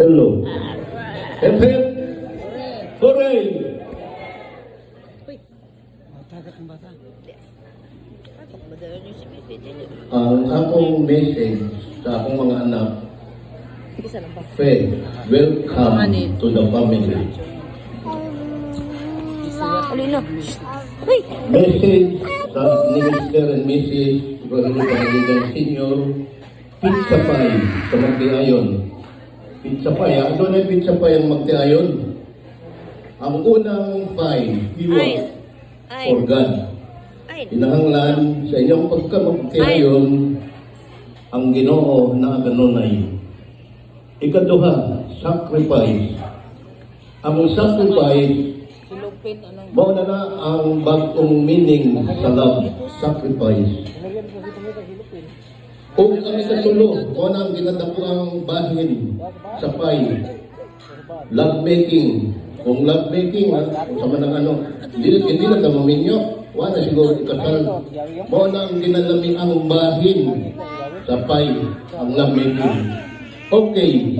Hello. Hep hep. Hooray! Ang akong message sa akong mga anak, Faith, welcome to the family. Message sa ni Mr. and Mrs. Rodriguez Senior, pizza pie sa Magtiayon. Pizza pie, ano na pizza pie ang Magtiayon? Ang unang pie, iwa, for God. Inahanglan sa inyong pagkamagtiayon ang Ginoo na ganunay. Ikaduha, sacrifice. Ang sacrifice, mauna na ang bagong meaning sa love, sacrifice. O ang ikatulo, mauna ang ginadako ang bahin sa pie, love making. Kung love making, kung sama ng ano, hindi na kamaminyo. Wala siguro ikasal. Mauna ang ginalami ang bahin sa pie, ang love making. Okay,